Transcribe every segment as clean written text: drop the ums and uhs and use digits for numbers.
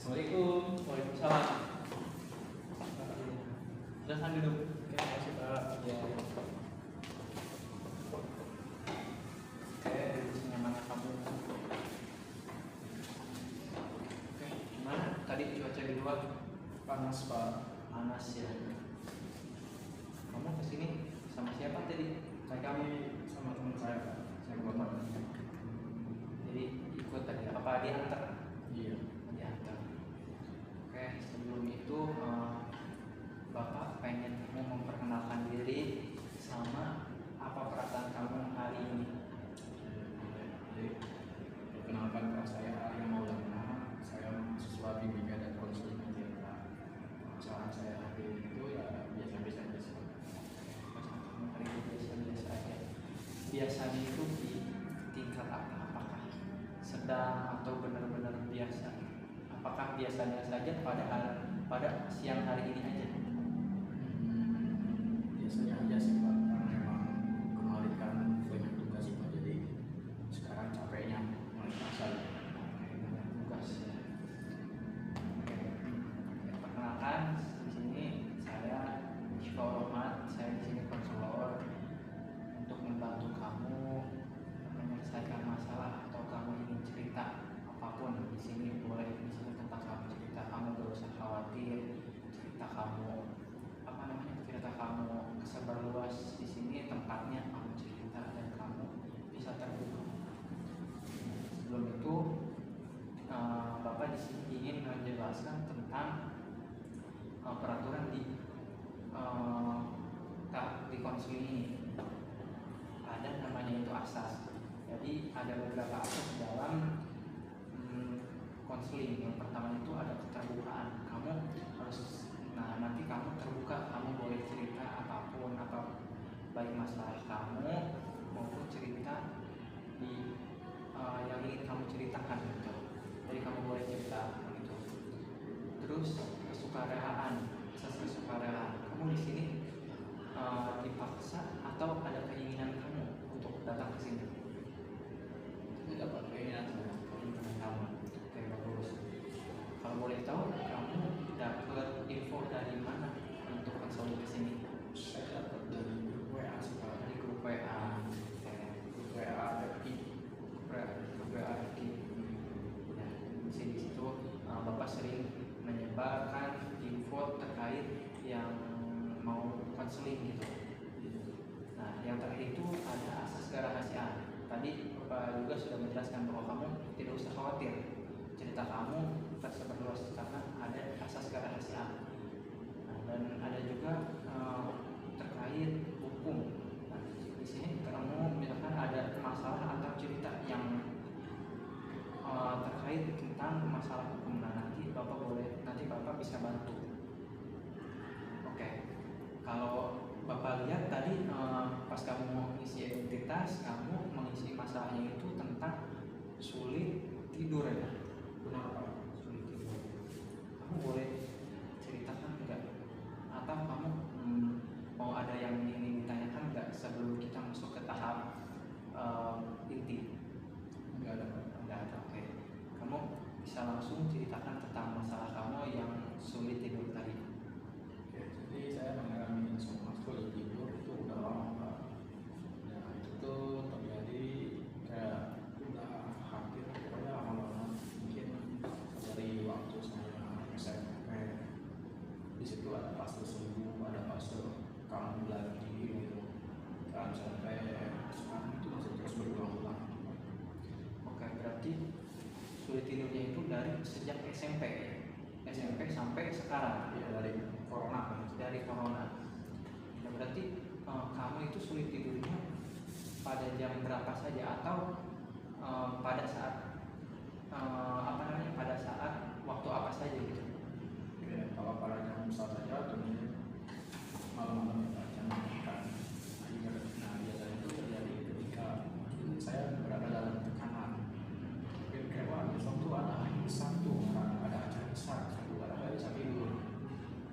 Assalamualaikum. Waalaikumsalam. Silahkan duduk. Oke, makasih Pak. Ya. Oke, senyamannya kamu. Oke, gimana? Tadi cuaca di luar Panas Pak. panas ya. Kamu kesini sama siapa tadi? Kami sama teman saya Pak. Saya bapak. Jadi ikut tadi apa diantar? Iya. Diantar. Oke, sebelum itu Bapak pengen kamu memperkenalkan diri sama apa perasaan kamu hari ini. Jadi perkenalkan Pak, saya Arya Maulana. Saya mahasiswa bimbingan dan konseling Medika. Cara saya hari ini itu ya biasa-biasa aja sih. Perasaan kamu hari ini biasa-biasa aja. Biasanya itu di tingkat apa? Apakah sedang atau benar-benar biasa? Apakah biasanya saja pada siang hari ini aja? Biasanya aja sih Pak, karena memang kemarin kan banyak tugas sih Pak, jadi sekarang capeknya mulai terasa. Tugas ya. Oke. Perkenalkan di sini saya Syifau Rohmat. Saya di sini konselor untuk membantu kamu menyelesaikan masalah atau kamu ingin cerita apapun di sini boleh. Di sini tentang kamu cerita, kamu gak usah khawatir. Cerita kamu cerita kamu kesebar luas. Di sini tempatnya kamu cerita dan kamu bisa terbuka. Sebelum itu Bapak di sini ingin menjelaskan tentang peraturan di konseling ini. Ada namanya itu asas. Jadi ada beberapa asas dalam konseling. Yang pertama itu ada keterbukaan. Kamu harus nanti kamu terbuka, kamu boleh cerita apapun, apa baik masalah kamu maupun cerita yang ingin kamu ceritakan gitu. Jadi kamu boleh cerita gitu. Terus kesukaraan, asas kesukaraan. Kamu di sini dipaksa atau ada keinginan kamu untuk datang ke sini? Tidak Pak, keinginan saya. Keinginan kamu. Oke, bagus. Kalau boleh tahu, kamu dapat info dari mana untuk konseling ke sini? Saya dapat dari grup WA sih Pak. Dari grup WA. Oke. Grup WA FI. Grup WA FI. Ya, di situ Bapak sering menyebarkan info terkait yang mau konseling gitu. Nah, yang terakhir itu ada asas kerahasiaan. Tadi Bapak juga sudah menjelaskan bahwa kamu tidak usah khawatir cerita kamu tersebar luas karena ada asas kerahasiaan. Nah, dan ada juga terkait hukum. Nah, di sini kamu misalkan ada masalah atau cerita yang terkait tentang masalah hukum. Nah, nanti Bapak bisa bantu. Oke. Kalau Bapak lihat tadi pas kamu mau isi identitas, kamu mengisi masalahnya itu tentang sulit tidur ya. Benar Pak. Sulit tidur. Kamu boleh ceritakan enggak? Atau kamu mau ada yang ingin ditanyakan enggak sebelum kita masuk ke tahap inti? Enggak ada Pak. Enggak ada. Oke. Kamu bisa langsung ceritakan tentang masalah kamu yang sulit tidur tadi. Oke, jadi saya mengalami insomnia sulit tidur itu udah lama Pak. Nah itu terjadi kayak udah hampir pokoknya lama banget, mungkin dari waktu saya SMP. Di situ ada fase subuh, ada fase kamu lagi gitu. Dan sampai sekarang itu masih terus berulang-ulang. Oke, berarti sulit tidurnya itu dari sejak SMP ya? SMP sampai sekarang Ya dari corona kan. dari corona. Nah, berarti kamu itu sulit tidurnya pada jam berapa saja atau pada saat pada saat waktu apa saja gitu? Ya, kalau pada jam saja tentunya malam-malam ya jam makan. Nah biasanya itu terjadi ketika mungkin saya berada dalam tekanan. Mungkin kayak wah besok tuh ada hari besar tuh, ada acara besar, satu ada hari bisa tidur.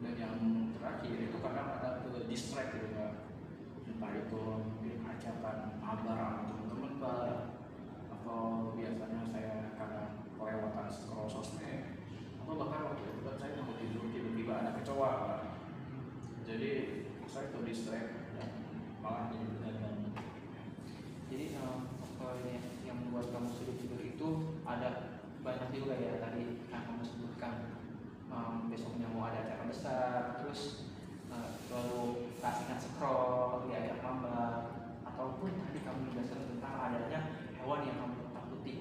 Dan yang terakhir itu kadang ada ke distract gitu ya. Entah itu mungkin ajakan mabar sama teman-teman Pak, atau biasanya distract dan malah jadi berdandan. Jadi faktornya yang membuat kamu sulit tidur itu ada banyak juga ya, tadi yang kamu sebutkan. Besoknya mau ada acara besar, terus lalu keasikan scroll, diajak mabar, ataupun tadi kamu juga sebut tentang adanya hewan yang kamu takuti,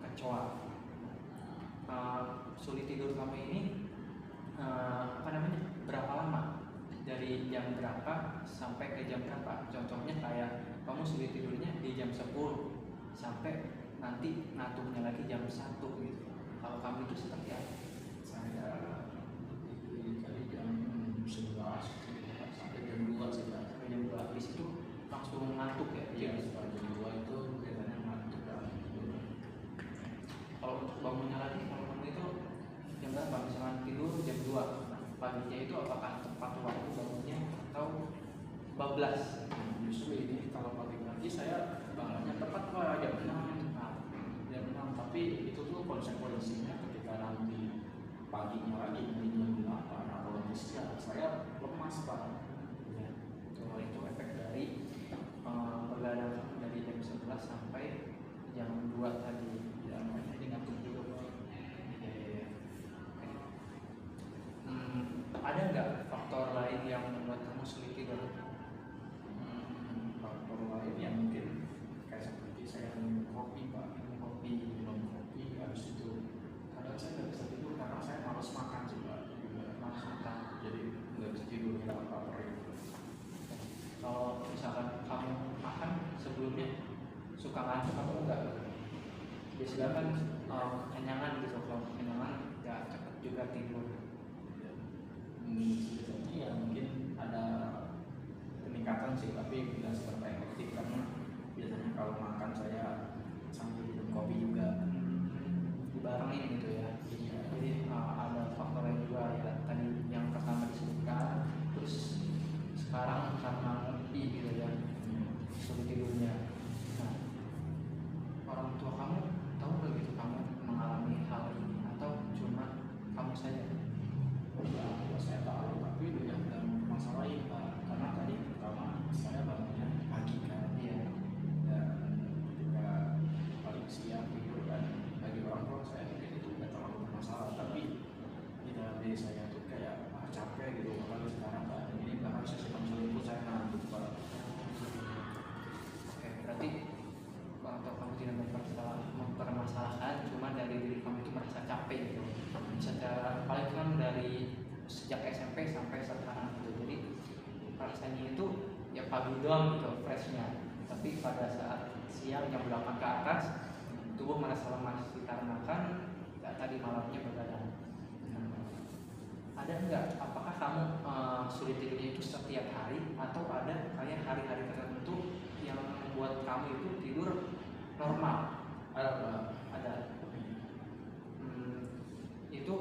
kecoa. Sulit tidur kamu ini berapa lama? Dari jam berapa sampai ke jam berapa? Contohnya kayak kamu sulit tidurnya di jam 10 sampai nanti ngantuknya lagi jam 1 gitu. Kalau kamu itu seperti apa? Saya dari jam 11 sampai jam 2 sih Pak. Sampai jam 2 habis itu langsung ngantuk ya? Iya, setelah jam 2 itu biasanya ngantuk kan. Kalau untuk bangunnya lagi, kalau kamu itu jam berapa? Misalnya tidur jam 2, nah, paginya itu apakah tepat waktu bangunnya atau bablas? Justru ini kalau pagi-pagi saya bangunnya tepat Pak, jam 6. Nah, Jam 6, tapi itu tuh konsekuensinya ketika nanti paginya lagi di jam 8 atau nanti siang saya lemas Pak. ya, itu efek dari begadang kamu dari jam 11 sampai jam 2 tadi. Ya, makanya ini ngantuk juga Pak. Oke. Ada nggak faktor lain yang membuat kamu sulit tidur? Faktor lain yang mungkin kayak seperti saya minum kopi Pak, minum kopi habis itu kadang saya nggak bisa tidur karena saya malas makan sih Pak, juga Malas makan. jadi nggak bisa tidur ya apa itu. Kalau misalkan kamu makan sebelumnya suka ngantuk atau enggak? Biasanya kan kenyangan gitu, kalau kenyangan nggak cepet juga tidur. Sebenarnya ya mungkin ada peningkatan sih, tapi tidak seberapa efektif karena biasanya kalau makan saya sambil minum kopi juga. Dibarengin gitu ya. Iya. Jadi ada faktor lain juga ya, tadi yang pertama disebutkan, terus sekarang karena ngopi gitu ya, sulit tidurnya. Nah, orang tua kamu tahu nggak gitu kamu mengalami hal ini atau cuma kamu saja? Ya, saya tahu, tapi tidak masalahnya Pak, karena tadi pertama saya bangunnya pagi kan. Iya. Dan ketika paling siang tidur kan, bagi orang tua saya mungkin itu tidak terlalu bermasalah, tapi di dalam diri saya tuh kayak capek gitu. Kalau sekarang Pak, ini bahkan saya sedang selingkuh, saya ngantuk Pak. Oke, berarti atau kamu tidak mempermasalahkan, cuma dari diri kamu itu merasa capek gitu. Secara paling kan dari sejak SMP sampai sekarang gitu. Jadi rasanya itu ya pagi doang gitu freshnya. Tapi pada saat siang jam 8 ke atas tubuh merasa lemas dikarenakan ya, tadi malamnya begadang. Ada enggak? Apakah kamu sulit tidurnya itu setiap hari atau ada kayak hari-hari tertentu yang membuat kamu itu tidur normal? Ada Pak. Ada. Itu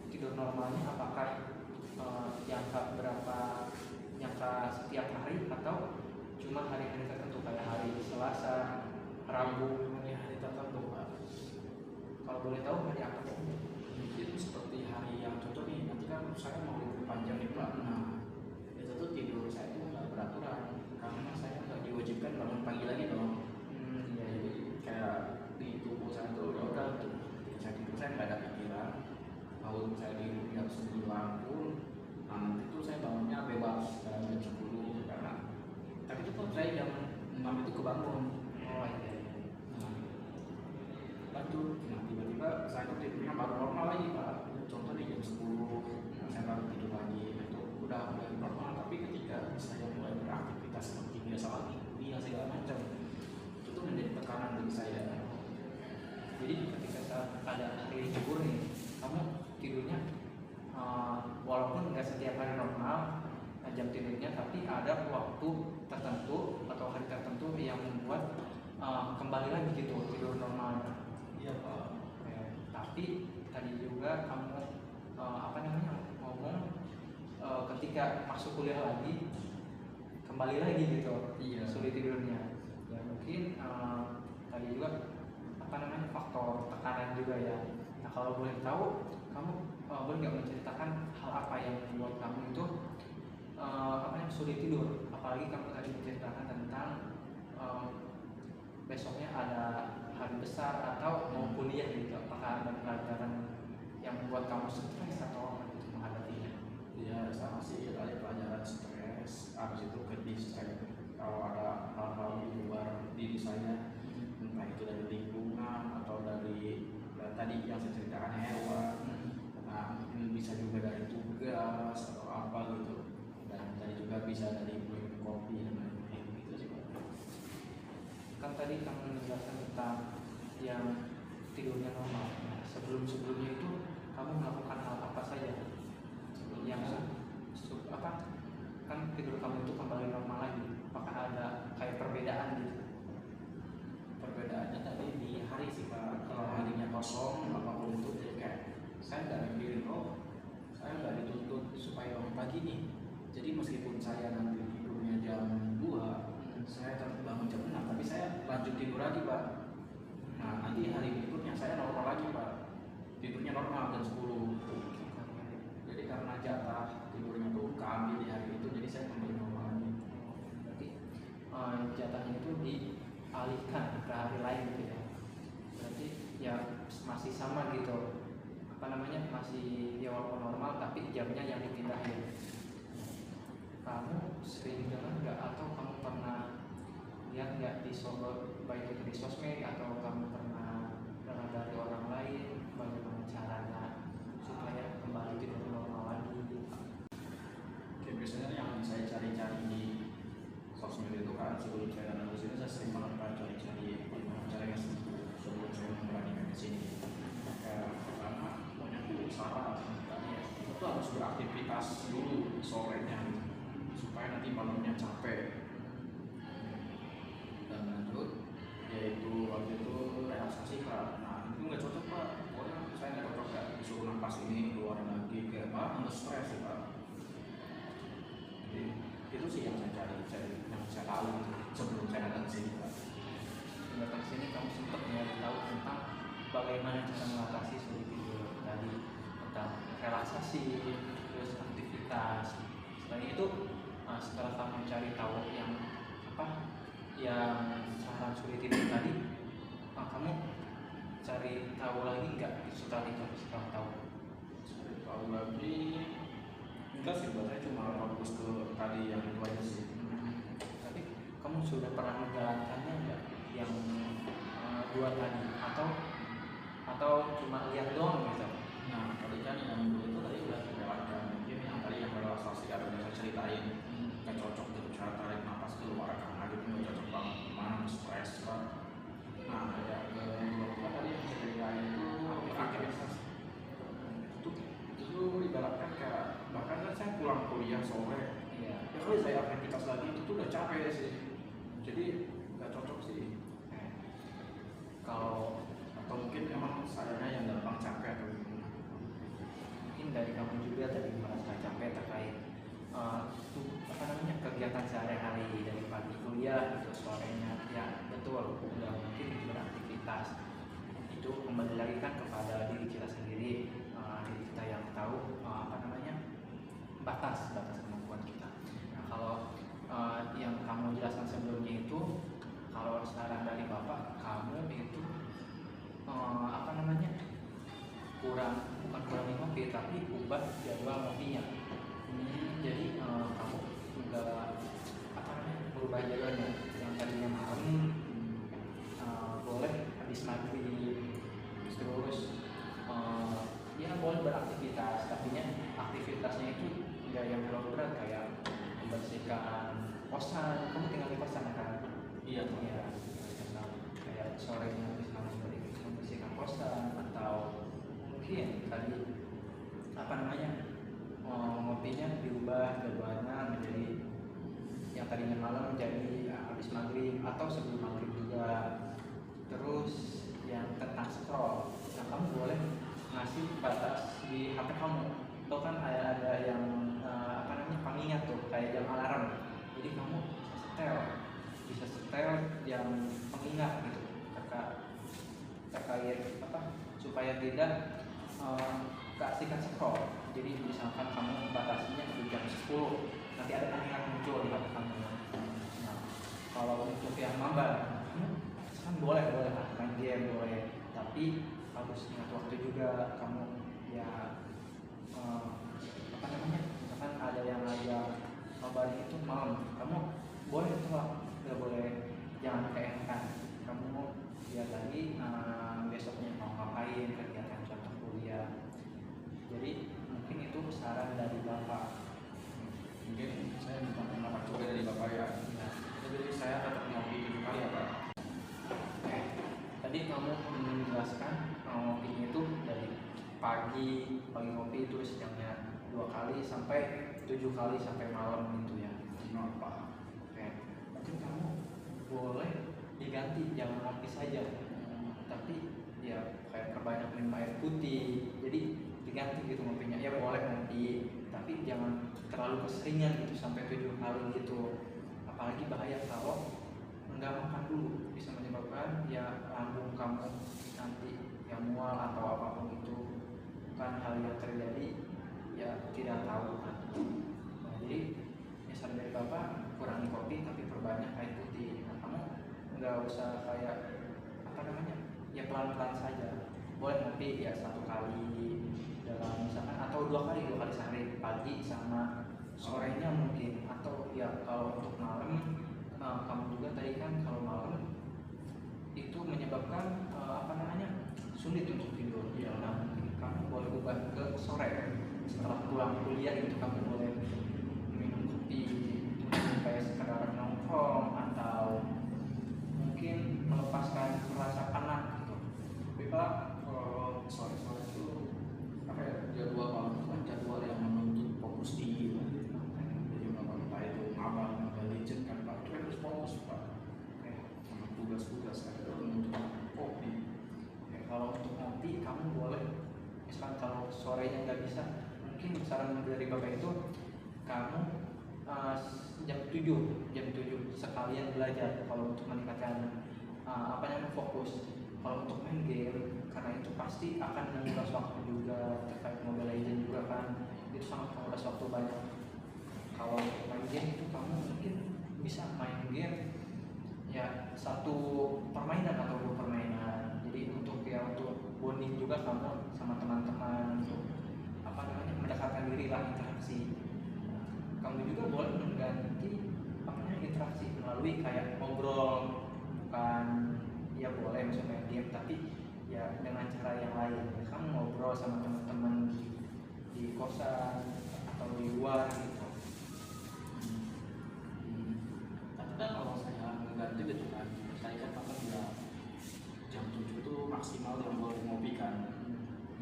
tidur normalnya apakah jangka berapa, jangka setiap hari atau cuma hari-hari tertentu kayak hari Selasa, Rabu? Hari tertentu Pak. Kalau boleh tahu hari apa? Mungkin seperti hari yang contoh nih, nanti kan saya mau libur panjang nih Pak. Nah, itu tuh tidur saya tuh nggak beraturan karena saya nggak diwajibkan bangun pagi lagi dong. Ya, Jadi kayak di tubuh saya tuh udah tuh, saya tidur saya nggak ada pikiran. Kalau saya tidur jam 9 pun, nah nanti tuh saya bangunnya bebas jam 10 karena tapi itu tuh saya jam 6 itu kebangun. oh iya. Nah, lanjut, nah tiba-tiba saya tuh tidurnya baru normal lagi Pak. Contoh nih jam 10, nah, saya baru tidur lagi, itu udah mulai normal. Tapi ketika saya mulai beraktivitas seperti biasa lagi, kuliah segala macam, itu tuh menjadi tekanan bagi saya. Jadi ketika saat ada hari libur nih, kamu tidurnya walaupun nggak setiap hari normal jam tidurnya, tapi ada waktu tertentu atau hari tertentu yang membuat kembali lagi gitu tidur normal. Iya Pak. Tapi tadi juga kamu ngomong ketika masuk kuliah lagi kembali lagi gitu. Iya. Sulit tidurnya. Ya mungkin tadi juga faktor tekanan juga ya. Nah kalau boleh tahu, kamu boleh nggak menceritakan hal apa yang membuat kamu itu sulit tidur, apalagi kamu tadi menceritakan tentang eh, besoknya ada hari besar atau mau kuliah gitu. Apakah ada pelajaran yang membuat kamu stres atau apa gitu menghadapinya? Ya sama sih, ada pelajaran stres, habis itu ke saya kalau ada hal-hal di luar diri saya, entah itu dari lingkungan atau dari tadi yang saya ceritakan hewan, nah mungkin bisa juga dari tugas atau apa gitu, dan tadi juga bisa dari minum kopi dan lain-lain gitu sih Pak. Kan tadi kamu menjelaskan tentang yang tidurnya normal. Nah, sebelumnya itu kamu melakukan hal apa saja yang apa kan tidur kamu itu kembali normal lagi? Apakah ada kayak perbedaan gitu? Perbedaannya tadi di hari sih Pak, kalau harinya kosong apapun itu jadi kayak saya nggak mikirin saya nggak dituntut supaya bangun pagi nih, jadi meskipun saya nanti tidurnya jam 2 saya tetap bangun jam 6 tapi saya lanjut tidur lagi Pak. Nah nanti hari berikutnya saya normal lagi Pak, tidurnya normal jam 10. Jadi karena jatah tidurnya tuh keambil di hari itu jadi saya kembali normal lagi. Berarti jatahnya itu dialihkan ke hari lain gitu ya. Berarti ya masih sama gitu. Apa namanya? Masih ya walaupun normal tapi jamnya yang dipindahin. Kamu sering dengar nggak atau kamu pernah lihat nggak di baik itu di sosmed atau kamu pernah dengar dari orang lain bagaimana caranya supaya kembali tidur normal lagi? Oke, biasanya yang saya cari-cari di sosmed itu kan sebelum saya datang ke sini saya sering banget Pak cari-cari gimana caranya sebelum saya memberanikan ke sini. Kayak pertama pokoknya tuh saran tadi itu harus beraktivitas dulu sorenya gitu, supaya nanti malamnya capek. Dan lanjut yaitu waktu itu relaksasi Pak. Nah itu nggak cocok Pak, pokoknya saya nggak cocok ya disuruh nafas ini keluarin lagi kayak Pak, nggak stres sih Pak. Jadi itu sih yang saya cari yang saya tahu sebelum saya datang ke sini Pak. Datang ke sini kamu sempat nyari tahu tentang bagaimana cara mengatasi sulit tidur tadi, tentang relaksasi, terus aktivitas. Selain itu, setelah kamu cari tahu yang apa, yang saran sulit tidur tadi, kamu cari tahu lagi nggak setelah itu, setelah tahu? Cari tahu lagi enggak sih Pak, saya cuma fokus ke tadi yang itu aja sih. Tapi kamu sudah pernah menjalankannya nggak yang dua tadi atau cuma lihat doang gitu? Nah tadi kan yang dulu itu tadi udah dijalankan, mungkin yang tadi yang relaksasi ada yang saya ceritain nggak cocok gitu, cara tarik nafas keluar karena gitu nggak cocok banget, gimana stres Pak. Nah ya kedua tadi yang saya ceritain itu aktivitas itu ibaratkan kayak bahkan kan saya pulang kuliah sore Iya. ya kalau saya aktivitas lagi itu tuh udah capek sih, jadi nggak cocok sih. Kalau Atau mungkin emang sayanya yang gampang capek atau gimana. mungkin dari kamu juga tadi merasa capek terkait apa namanya kegiatan sehari-hari dari pagi kuliah itu sorenya, ya betul, udah mungkin beraktivitas itu kembali lagi kan kepada diri kita sendiri, diri kita yang tahu apa namanya batas kemampuan kita. Nah kalau yang kamu jelaskan sebelumnya itu, kalau saran dari bapak kamu itu apa namanya bukan kurangi ngopi tapi ubah jadwal ngopinya. Jadi kamu enggak apa namanya berubah jadwalnya, yang tadinya malam boleh habis maghrib, terus ya boleh beraktivitas tapi aktivitasnya itu enggak yang terlalu berat kayak membersihkan kosan. Kamu tinggal di kosan kan? Iya Pak. Ya, kayak sorenya habis membersihkan kosan atau mungkin tadi apa namanya ngopinya diubah jadwalnya menjadi yang tadinya malam jadi habis maghrib atau sebelum maghrib juga. Terus yang tentang scroll, nah kamu boleh ngasih batas di HP kamu. Atau kan ada yang apa namanya pengingat tuh kayak jam alarm, jadi kamu bisa setel yang pengingat gitu terkait apa supaya tidak keasikan scroll. Jadi misalkan kamu batasinya di jam 10 nanti ada pengingat muncul di HP kamu. Nah, kalau untuk yang maba, kamu kan boleh lah main game boleh, tapi harus ingat waktu juga. Kamu ya apa namanya, misalkan ada yang ngajak nobar itu malam, kamu boleh tolak, nggak boleh, jangan keenakan. Kamu lihat lagi besoknya mau ngapain, kegiatan contoh kuliah. Jadi mungkin itu saran dari Bapak. Mungkin saya minta pendapat juga dari Bapak ya. Ya. Jadi saya tetap ngopi 7 kali ya Pak. Oke. Tadi kamu menjelaskan ngopinya itu dari pagi ngopi itu jamnya 2 kali sampai 7 kali sampai malam gitu ya. Kenapa? Oke. Mungkin kamu boleh diganti, jangan ngopi saja. Tapi ya kayak perbanyak minum air putih. Jadi diganti gitu ngopinya. Ya boleh ngopi, tapi jangan terlalu keseringan gitu sampai 7 kali gitu. Apalagi bahaya kalau nggak makan dulu, bisa menyebabkan ya lambung kamu nanti yang mual atau apapun itu. Bukan hal yang terjadi, ya tidak tahu kan. Nah, jadi saran dari Bapak, kurangi kopi tapi perbanyak air putih. Nah, kamu nggak usah kayak apa namanya, ya pelan-pelan saja. Boleh ngopi ya 1 kali dalam misalkan, atau 2 kali sehari, pagi sama sorenya mungkin. Atau ya kalau untuk malam, kamu juga tadi kan kalau malam itu menyebabkan apa namanya, sulit untuk tidur. Iya. Nah, mungkin kamu boleh ubah ke sore setelah pulang kuliah gitu. Kamu boleh minum kopi kayak sekedar nongkrong, atau mungkin melepaskan rasa penat gitu. Tapi Pak, kalau sore-sore itu apa ya, jadwal malam itu kan jadwal yang menuntut fokus tinggi Pak. Jadi entah itu ngabang, legend kan Pak, itu kan harus fokus Pak. Sama tugas-tugas kan itu menuntut kopi. Kalau untuk ngopi kamu boleh, misalkan kalau sorenya nggak bisa, mungkin saran dari Bapak itu kamu jam 7 sekalian belajar kalau untuk meningkatkan apa namanya, fokus. Kalau untuk main game, karena itu pasti akan menguras waktu juga, terkait Mobile Legends juga kan, itu sangat menguras waktu banyak. Kalau untuk main game itu kamu mungkin bisa main game ya 1 permainan atau 2 permainan. Jadi untuk bonding juga kamu sama teman-teman, untuk apa namanya, mendekatkan diri lah, interaksi. Kamu juga boleh mengganti apa namanya, interaksi melalui kayak ngobrol, bukan ya boleh misalnya main game, tapi ya dengan cara yang lain. Kamu ngobrol sama teman-teman di kosan atau di luar gitu. Tapi kan kalau saya mengganti gitu kan, saya kan pakai jam 7 itu maksimal yang boleh ngopi kan.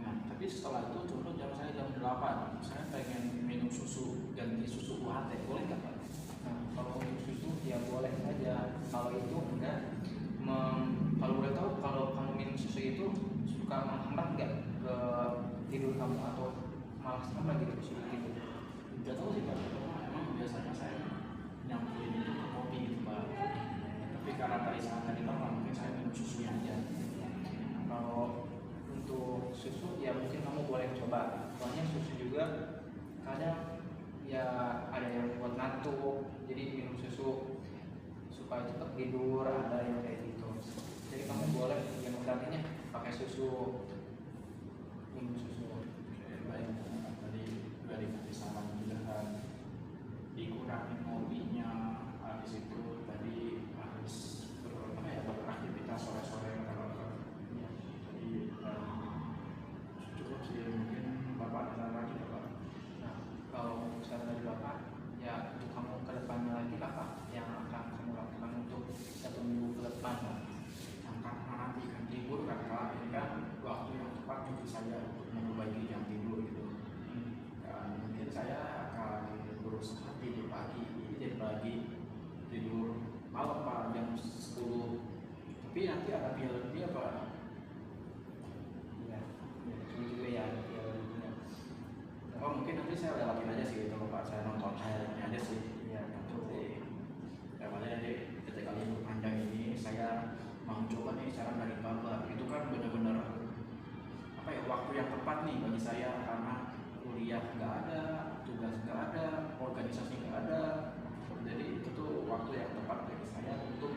Nah, tapi setelah itu contoh jam 8, saya pengen minum susu, ganti susu UHT, boleh nggak Pak? Nah, kalau untuk susu ya boleh saja. Kalau itu enggak, kalau boleh tahu, kalau kamu minum susu itu suka menghambat nggak ke tidur kamu, atau malah sama gitu sulit tidur? Nggak tahu sih Pak, emang biasanya saya nyampurin itu ke kopi gitu Pak. Tapi karena tadi saat tadi Pak, mungkin saya minum susunya aja. Kalau untuk susu ya mungkin kamu boleh coba. Soalnya susu juga kadang ya ada yang buat ngantuk, jadi minum susu supaya cepat tidur, ada yang kayak gitu. Jadi kamu boleh yang menggantinya pakai susu, minum susu. Oke, baik. Tadi udah dikasih saran juga kan, dikurangin ngopinya. Habis itu tadi harus beraktivitas sore-sore kalau Ya. jadi cukup sih, mungkin Bapak ada lagi Bapak. Nah, kalau untuk saran dari Bapak, ya untuk kamu ke depannya lagi Bapak, yang akan kamu lakukan untuk 1 minggu ke depan Pak. Karena nanti kan libur kan Pak, ini kan waktu yang tepat cukup saya untuk memperbaiki jam tidur gitu. Dan mungkin saya akan berusaha tidur pagi, jadi pagi tidur malam Pak jam 10. Tapi nanti ada Piala Dunia Pak. Ya, ya itu juga ya, ya. Oh mungkin nanti saya lewatin aja sih itu Pak, saya nonton highlightnya aja sih. Ya, betul. Ya makanya nanti ketika libur panjang ini saya mau coba nih saran dari Bapak. Itu kan benar-benar apa ya, waktu yang tepat nih bagi saya, karena kuliah nggak ada, tugas nggak ada, organisasi nggak ada. Jadi itu tuh waktu yang tepat bagi saya untuk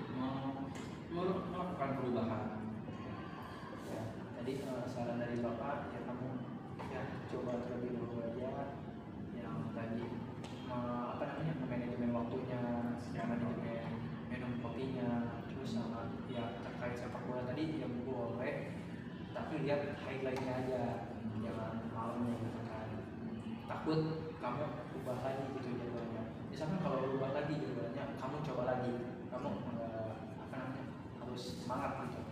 melakukan perubahan. Ya, tadi saran dari Bapak ya, kamu ya coba terlebih dahulu aja yang tadi apa namanya, manajemen waktunya, manajemen minum kopinya, terus sama ya terkait sepak bola tadi ya boleh, tapi lihat highlightnya aja, jangan malamnya gitu kan. Takut kamu ubah lagi gitu jadwalnya. Misalkan kalau ubah lagi jadwalnya, kamu coba lagi, kamu apa namanya, harus semangat gitu.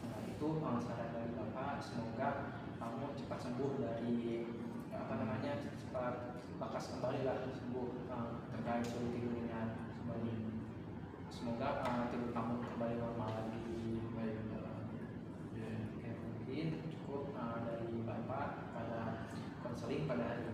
Nah, itu saran dari Bapak. Semoga kamu cepat sembuh dari apa namanya, cepat lekas kembali lah, sembuh terkait sulit tidurnya kembali. Semoga tidur kamu kembali normal lagi. Baik, Oke, mungkin cukup dari Bapak pada konseling pada hari